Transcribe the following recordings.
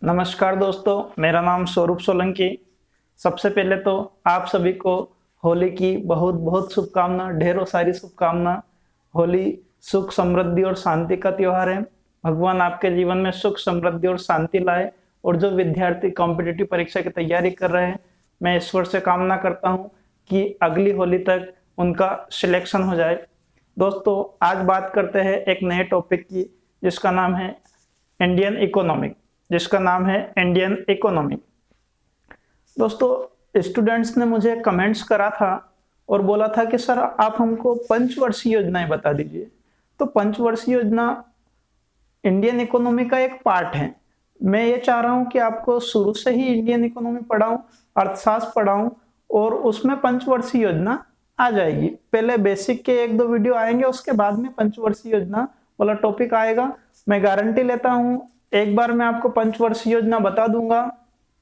नमस्कार दोस्तों, मेरा नाम स्वरूप सोलंकी। सबसे पहले तो आप सभी को होली की बहुत बहुत शुभकामना, ढेरों सारी शुभकामना। होली सुख समृद्धि और शांति का त्योहार है। भगवान आपके जीवन में सुख समृद्धि और शांति लाए। और जो विद्यार्थी कॉम्पिटिटिव परीक्षा की तैयारी कर रहे हैं, मैं ईश्वर से कामना करता हूं कि अगली होली तक उनका सिलेक्शन हो जाए। दोस्तों, आज बात करते हैं एक नए टॉपिक की, जिसका नाम है इंडियन इकोनॉमिक। दोस्तों, स्टूडेंट्स ने मुझे कमेंट्स करा था और बोला था कि सर आप हमको पंचवर्षीय योजनाएं बता दीजिए। तो पंचवर्षीय योजना इंडियन इकोनॉमी का एक पार्ट है। मैं ये चाह रहा हूं कि आपको शुरू से ही इंडियन इकोनॉमी पढ़ाऊं, अर्थशास्त्र पढ़ाऊं और उसमें पंचवर्षीय योजना आ जाएगी। पहले बेसिक के 1-2 वीडियो आएंगे, उसके बाद में पंचवर्षीय योजना वाला टॉपिक आएगा। मैं गारंटी लेता हूं, एक बार मैं आपको पंचवर्षीय योजना बता दूंगा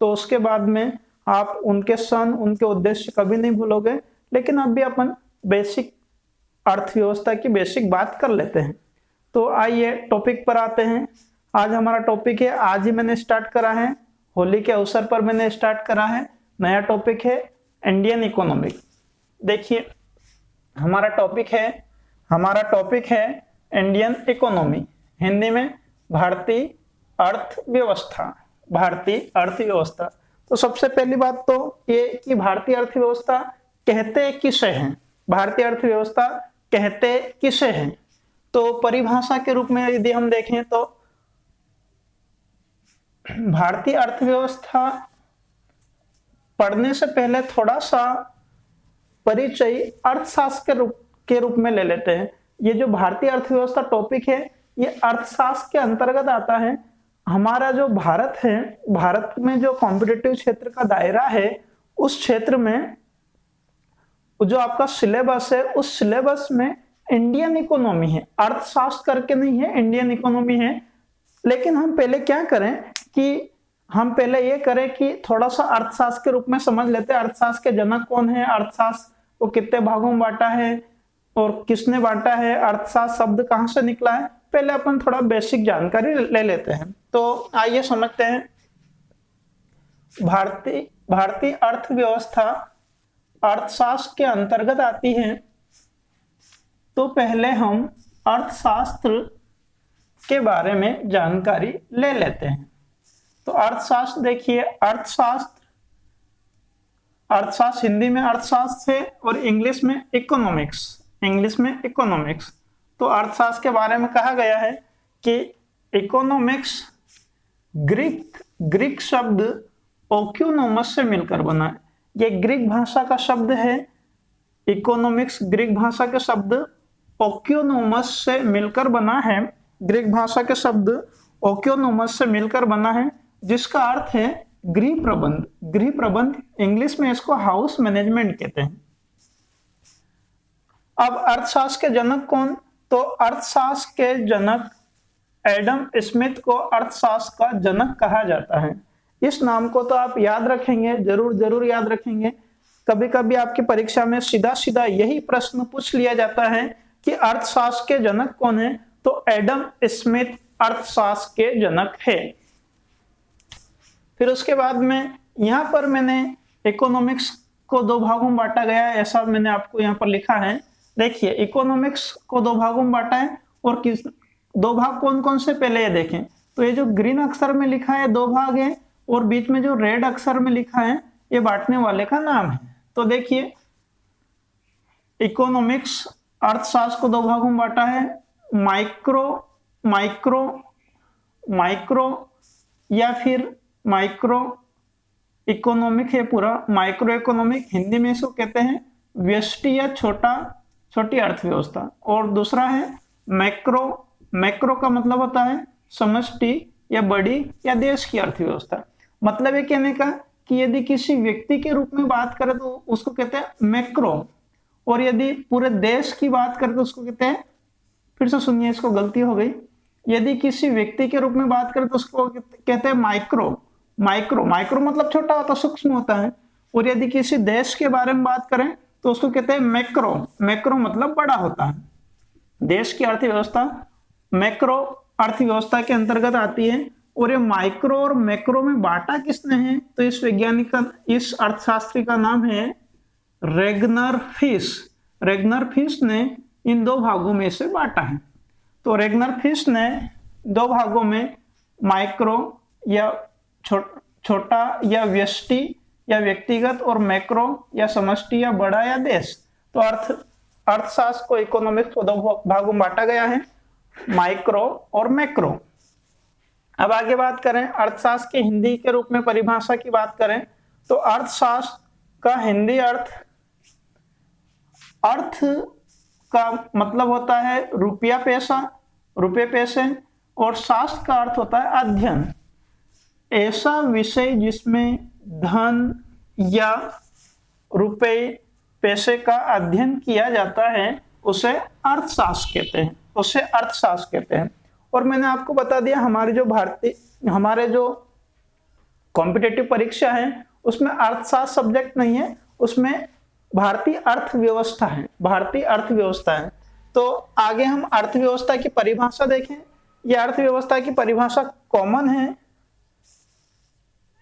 तो उसके बाद में आप उनके सन, उनके उद्देश्य कभी नहीं भूलोगे। लेकिन अभी अपन बेसिक अर्थव्यवस्था की बेसिक बात कर लेते हैं। तो आइए टॉपिक पर आते हैं। आज हमारा टॉपिक है, आज ही मैंने स्टार्ट करा है, होली के अवसर पर मैंने स्टार्ट करा है, नया टॉपिक है इंडियन इकोनॉमिक। देखिए, हमारा टॉपिक है इंडियन इकोनॉमी, हिंदी में भारतीय अर्थव्यवस्था। तो सबसे पहली बात तो ये कि भारतीय अर्थव्यवस्था कहते किसे हैं। तो परिभाषा के रूप में यदि हम देखें तो भारतीय अर्थव्यवस्था पढ़ने से पहले थोड़ा सा परिचय अर्थशास्त्र के रूप में ले लेते हैं। ये जो भारतीय अर्थव्यवस्था टॉपिक है, ये अर्थशास्त्र के अंतर्गत आता है। हमारा जो भारत है, भारत में जो कॉम्पिटिटिव क्षेत्र का दायरा है, उस क्षेत्र में जो आपका सिलेबस है, उस सिलेबस में इंडियन इकोनॉमी है, अर्थशास्त्र करके नहीं है, इंडियन इकोनॉमी है। लेकिन हम पहले क्या करें कि हम पहले ये करें कि थोड़ा सा अर्थशास्त्र के रूप में समझ लेते हैं। अर्थशास्त्र के जनक कौन है, अर्थशास्त्र को कितने भागों में बांटा है और किसने बांटा है, अर्थशास्त्र शब्द कहां से निकला है, पहले अपन थोड़ा बेसिक जानकारी ले लेते हैं। तो आइए समझते हैं। भारतीय अर्थव्यवस्था अर्थशास्त्र के अंतर्गत आती है। तो पहले हम अर्थशास्त्र के बारे में जानकारी ले लेते हैं। तो अर्थशास्त्र देखिए, अर्थशास्त्र हिंदी में अर्थशास्त्र है और इंग्लिश में इकोनॉमिक्स। तो अर्थशास्त्र के बारे में कहा गया है कि इकोनॉमिक्स ग्रीक शब्द ओक्यूनोमस से मिलकर बना है। ये ग्रीक भाषा का शब्द है। इकोनॉमिक्स ग्रीक भाषा के शब्द ओक्यूनोमस से मिलकर बना है। जिसका अर्थ है गृह प्रबंध। इंग्लिश में इसको हाउस मैनेजमेंट कहते हैं। अब अर्थशास्त्र के जनक कौन? तो अर्थशास्त्र के जनक एडम स्मिथ को अर्थशास्त्र का जनक कहा जाता है। इस नाम को तो आप याद रखेंगे, जरूर याद रखेंगे। कभी कभी आपकी परीक्षा में सीधा यही प्रश्न पूछ लिया जाता है कि अर्थशास्त्र के जनक कौन है। तो एडम स्मिथ अर्थशास्त्र के जनक है। फिर उसके बाद में यहां पर मैंने इकोनॉमिक्स को 2 भागों में बांटा गया है, ऐसा मैंने आपको यहाँ पर लिखा है। देखिए, इकोनॉमिक्स को 2 भागों में बांटा है और किस 2 भाग कौन कौन से, पहले ये देखें। तो ये जो ग्रीन अक्षर में लिखा है 2 भाग है और बीच में जो रेड अक्षर में लिखा है, ये बांटने वाले का नाम है। तो देखिए, इकोनॉमिक्स अर्थशास्त्र को 2 भागों में बांटा है, माइक्रो या फिर माइक्रो इकोनॉमिक है पूरा। माइक्रो इकोनॉमिक हिंदी में इसको कहते हैं व्यष्टि या छोटी अर्थव्यवस्था। और दूसरा है मैक्रो का मतलब होता है समष्टि या बड़ी या देश की अर्थव्यवस्था। मतलब ये कहने का कि यदि किसी व्यक्ति के रूप में बात करें तो उसको कहते हैं मैक्रो, और यदि पूरे देश की बात करें तो उसको कहते हैं, फिर से सुनिए, इसको गलती हो गई, यदि किसी व्यक्ति के रूप में बात करें तो उसको कहते हैं माइक्रो मतलब छोटा होता, सूक्ष्म होता है। और यदि किसी देश के बारे में बात करें तो उसको कहते हैं मैक्रो मतलब बड़ा होता है। देश की अर्थव्यवस्था मैक्रो अर्थव्यवस्था के अंतर्गत आती है। और ये माइक्रो और मैक्रो में बांटा किसने है? तो इस वैज्ञानिक का, इस अर्थशास्त्री का नाम है रेगनर फिश। रेगनर फिश ने इन दो भागों में से बांटा है। तो रेगनर फिश ने दो भागों में माइक्रो या छोटा या व्यष्टि या व्यक्तिगत, और मैक्रो या समष्टि या बड़ा या देश। तो अर्थशास्त्र को इकोनॉमिक्स को दो भागों में बांटा गया है, माइक्रो और मैक्रो। अब आगे बात करें अर्थशास्त्र की हिंदी के रूप में परिभाषा की बात करें तो अर्थशास्त्र का हिंदी अर्थ का मतलब होता है रुपया पैसा, रुपये पैसे, और शास्त्र का अर्थ होता है अध्ययन। ऐसा विषय जिसमें धन या रुपये पैसे का अध्ययन किया जाता है उसे अर्थशास्त्र कहते हैं, उसे अर्थशास्त्र कहते हैं। और मैंने आपको बता दिया हमारे जो कॉम्पिटिटिव परीक्षा है उसमें अर्थशास्त्र सब्जेक्ट नहीं है, उसमें भारतीय अर्थव्यवस्था है, भारतीय अर्थव्यवस्था है। तो आगे हम अर्थव्यवस्था की परिभाषा देखें। यह अर्थव्यवस्था की परिभाषा कॉमन है,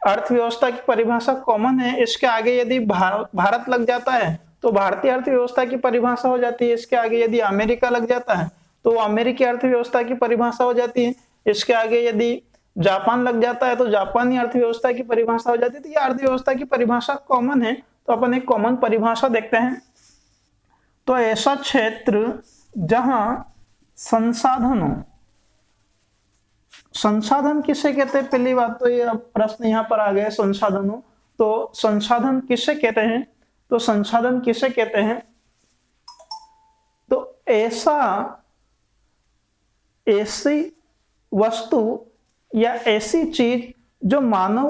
अर्थव्यवस्था की परिभाषा कॉमन है। इसके आगे यदि भारत लग जाता है तो भारतीय अर्थव्यवस्था की परिभाषा हो जाती है। इसके आगे यदि अमेरिका लग जाता है तो अमेरिकी अर्थव्यवस्था की परिभाषा हो जाती है। इसके आगे यदि जापान लग जाता है तो जापानी अर्थव्यवस्था की परिभाषा हो जाती है। तो ये अर्थव्यवस्था की परिभाषा कॉमन है, तो अपन एक कॉमन परिभाषा देखते हैं। तो ऐसा क्षेत्र जहां संसाधन किसे कहते हैं? पहली बात तो ये प्रश्न यहां पर आ गया, संसाधनों। तो संसाधन किसे कहते हैं? तो संसाधन किसे कहते हैं? तो ऐसी वस्तु या ऐसी चीज जो मानव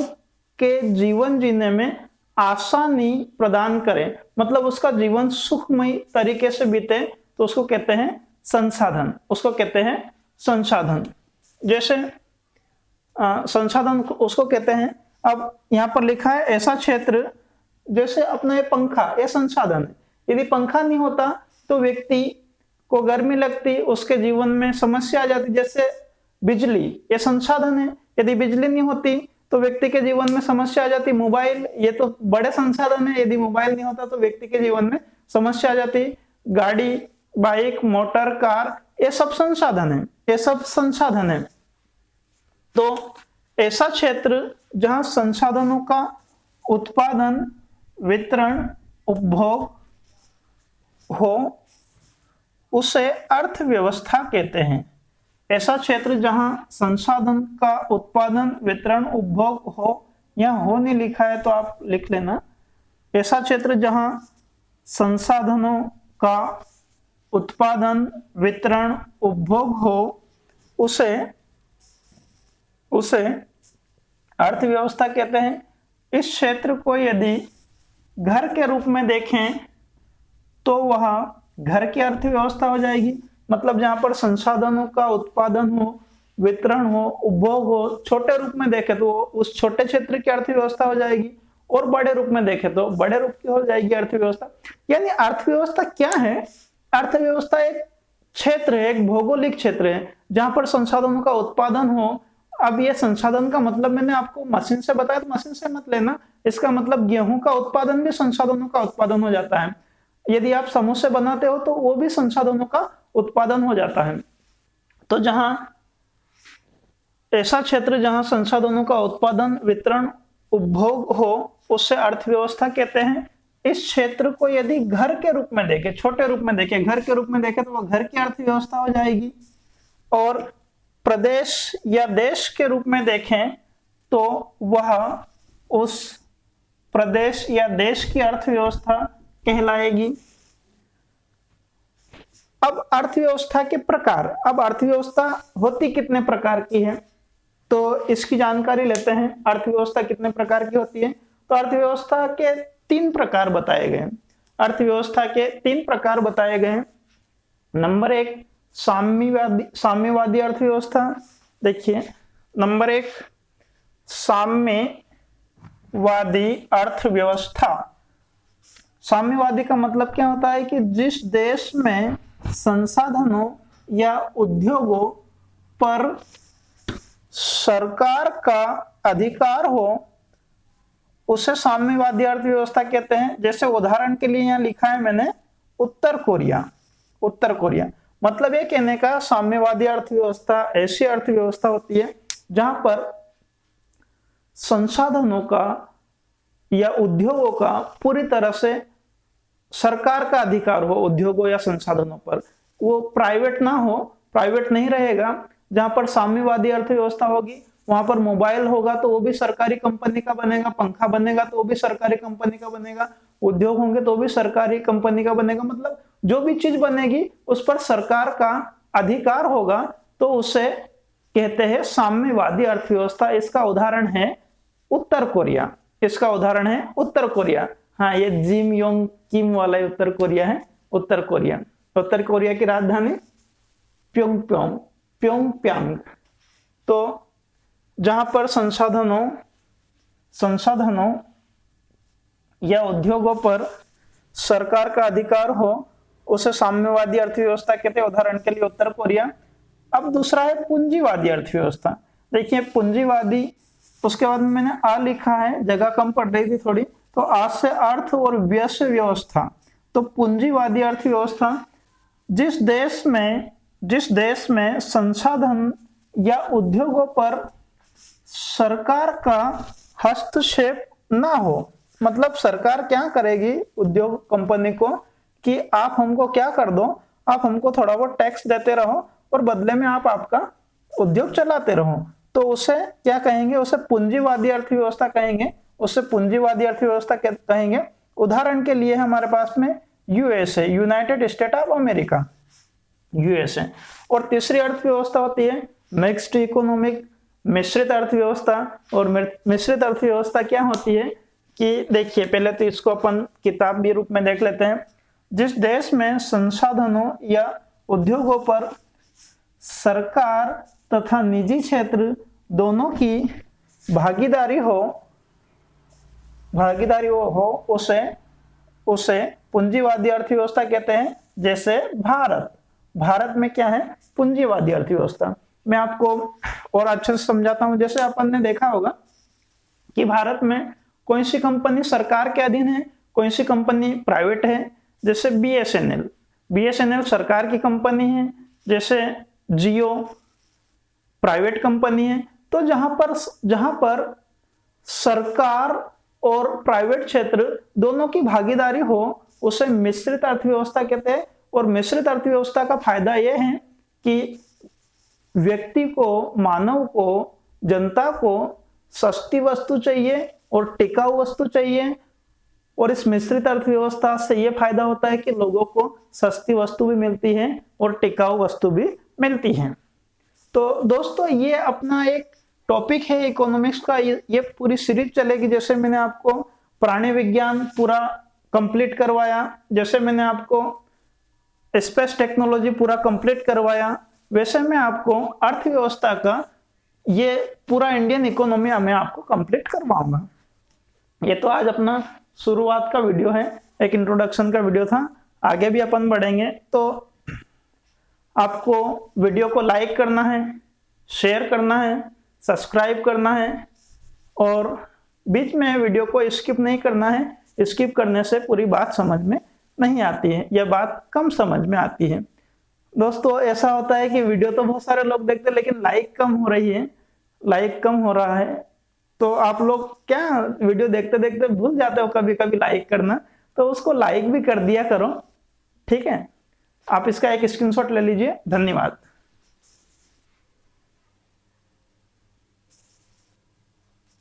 के जीवन जीने में आसानी प्रदान करे, मतलब उसका जीवन सुखमय तरीके से बीते, तो उसको कहते हैं संसाधन, उसको कहते हैं संसाधन। जैसे संसाधन उसको कहते हैं, अब यहां पर लिखा है ऐसा क्षेत्र, जैसे अपना ये पंखा, ये संसाधन है। यदि पंखा नहीं होता तो व्यक्ति को गर्मी लगती, उसके जीवन में समस्या आ जाती। जैसे बिजली, ये संसाधन है, यदि बिजली नहीं होती तो व्यक्ति के जीवन में समस्या आ जाती। मोबाइल, ये तो बड़े संसाधन है, यदि मोबाइल नहीं होता तो व्यक्ति के जीवन में समस्या आ जाती। गाड़ी, बाइक, मोटर, कार, ये सब संसाधन है, ये सब संसाधन है। तो ऐसा क्षेत्र जहां संसाधनों का उत्पादन, वितरण, उपभोग हो उसे अर्थव्यवस्था कहते हैं। ऐसा क्षेत्र जहां संसाधन का उत्पादन, वितरण, उपभोग हो, यहाँ हो नहीं लिखा है तो आप लिख लेना। ऐसा क्षेत्र जहां संसाधनों का उत्पादन, वितरण, उपभोग हो उसे अर्थव्यवस्था कहते हैं। इस क्षेत्र को यदि घर के रूप में देखें तो वह घर की अर्थव्यवस्था हो जाएगी। मतलब जहां पर संसाधनों का उत्पादन हो, वितरण हो, उपभोग हो, छोटे रूप में देखें तो उस छोटे क्षेत्र की अर्थव्यवस्था हो जाएगी, और बड़े रूप में देखें तो बड़े रूप की हो जाएगी अर्थव्यवस्था। यानी अर्थव्यवस्था क्या है? अर्थव्यवस्था एक क्षेत्र है, एक भौगोलिक क्षेत्र है जहां पर संसाधनों का उत्पादन हो। अब ये संसाधन का मतलब मैंने आपको मशीन से बताया, तो मशीन से मत लेना, इसका मतलब गेहूं का उत्पादन भी संसाधनों का उत्पादन हो जाता है। यदि आप समोसे बनाते हो तो वो भी संसाधनों का उत्पादन हो जाता है। तो जहां ऐसा क्षेत्र जहां संसाधनों का उत्पादन, वितरण, उपभोग हो उसे अर्थव्यवस्था कहते हैं। इस क्षेत्र को यदि घर के रूप में देखें, छोटे रूप में देखें, घर के रूप में देखें तो वह घर की अर्थव्यवस्था हो जाएगी। और प्रदेश या देश के रूप में देखें तो वह उस प्रदेश या देश की अर्थव्यवस्था कहलाएगी। अब अर्थव्यवस्था के प्रकार, अब अर्थव्यवस्था होती कितने प्रकार की है तो इसकी जानकारी लेते हैं। अर्थव्यवस्था कितने प्रकार की होती है? तो अर्थव्यवस्था के 3 प्रकार बताए गए हैं। अर्थव्यवस्था के 3 प्रकार बताए गए हैं। नंबर 1 साम्यवादी अर्थव्यवस्था। देखिए नंबर 1 साम्यवादी अर्थव्यवस्था। साम्यवादी का मतलब क्या होता है कि जिस देश में संसाधनों या उद्योगों पर सरकार का अधिकार हो उसे साम्यवादी अर्थव्यवस्था कहते हैं। जैसे उदाहरण के लिए यहाँ लिखा है मैंने उत्तर कोरिया। उत्तर कोरिया मतलब ये कहने का साम्यवादी अर्थव्यवस्था ऐसी अर्थव्यवस्था होती है जहां पर संसाधनों का या उद्योगों का पूरी तरह से सरकार का अधिकार हो उद्योगों या संसाधनों पर, वो प्राइवेट ना हो, प्राइवेट नहीं रहेगा। जहां पर साम्यवादी अर्थव्यवस्था होगी वहां पर मोबाइल होगा तो वो भी सरकारी कंपनी का बनेगा, पंखा बनेगा तो वो भी सरकारी कंपनी का बनेगा, उद्योग होंगे तो भी सरकारी कंपनी का बनेगा। मतलब जो भी चीज बनेगी उस पर सरकार का अधिकार होगा, तो उसे कहते हैं साम्यवादी अर्थव्यवस्था। इसका उदाहरण है उत्तर कोरिया। इसका उदाहरण है उत्तर कोरिया। हाँ, ये जिम योंग किम वाला उत्तर कोरिया है। उत्तर कोरिया, उत्तर कोरिया की राजधानी प्योंगयांग। तो जहां पर संसाधनों या उद्योगों पर सरकार का अधिकार हो उसे साम्यवादी अर्थव्यवस्था कहते हैं। उदाहरण के लिए उत्तर कोरिया। अब दूसरा है पूंजीवादी अर्थव्यवस्था। देखिए पूंजीवादी, उसके बाद में मैंने आ लिखा है, जगह कम पड़ रही थी थोड़ी, तो आज से अर्थ और व्यय व्यवस्था। तो पूंजीवादी अर्थव्यवस्था जिस देश में संसाधन या उद्योगों पर सरकार का हस्तक्षेप ना हो। मतलब सरकार क्या करेगी उद्योग कंपनी को कि आप हमको क्या कर दो, आप हमको थोड़ा बहुत टैक्स देते रहो और बदले में आप आपका उद्योग चलाते रहो। तो उसे क्या कहेंगे, उसे पूंजीवादी अर्थव्यवस्था कहेंगे। उसे पूंजीवादी अर्थव्यवस्था कहेंगे। उदाहरण के लिए हमारे पास में USA, United state of America, USA. और तीसरी अर्थव्यवस्था होती है मिक्स्ड इकोनॉमिक, मिश्रित अर्थव्यवस्था। और मिश्रित अर्थव्यवस्था क्या होती है कि देखिए पहले तो इसको अपन किताब के रूप में देख लेते हैं। जिस देश में संसाधनों या उद्योगों पर सरकार तथा निजी क्षेत्र दोनों की भागीदारी हो उसे पूंजीवादी अर्थव्यवस्था कहते हैं। जैसे भारत में क्या है, पूंजीवादी अर्थव्यवस्था। मैं आपको और अच्छे से समझाता हूं। जैसे अपन ने देखा होगा कि भारत में कोई सी कंपनी सरकार के अधीन है, कोई सी कंपनी प्राइवेट है। जैसे बीएसएनएल सरकार की कंपनी है, जैसे जियो प्राइवेट कंपनी है। तो जहां पर सरकार और प्राइवेट क्षेत्र दोनों की भागीदारी हो उसे मिश्रित अर्थव्यवस्था कहते हैं। और मिश्रित अर्थव्यवस्था का फायदा यह है कि व्यक्ति को, मानव को, जनता को सस्ती वस्तु चाहिए और टिकाऊ वस्तु चाहिए। और इस मिश्रित अर्थव्यवस्था से यह फायदा होता है कि लोगों को सस्ती वस्तु भी मिलती है और टिकाऊ वस्तु भी मिलती है। तो दोस्तों ये अपना एक टॉपिक है इकोनॉमिक्स का। ये पूरी सीरीज चलेगी। जैसे मैंने आपको प्राणी विज्ञान पूरा कंप्लीट करवाया, जैसे मैंने आपको स्पेस टेक्नोलॉजी पूरा कंप्लीट करवाया, वैसे मैं आपको अर्थव्यवस्था का ये पूरा इंडियन इकोनॉमी मैं आपको कंप्लीट करवाऊंगा। ये तो आज अपना शुरुआत का वीडियो है, एक इंट्रोडक्शन का वीडियो था। आगे भी अपन बढ़ेंगे। तो आपको वीडियो को लाइक करना है, शेयर करना है, सब्सक्राइब करना है और बीच में वीडियो को स्किप नहीं करना है। स्किप करने से पूरी बात समझ में नहीं आती है या बात कम समझ में आती है। दोस्तों ऐसा होता है कि वीडियो तो बहुत सारे लोग देखते हैं लेकिन लाइक कम हो रही है, लाइक कम हो रहा है। तो आप लोग क्या वीडियो देखते देखते भूल जाते हो कभी कभी लाइक करना, तो उसको लाइक भी कर दिया करो, ठीक है। आप इसका एक स्क्रीनशॉट ले लीजिए। धन्यवाद।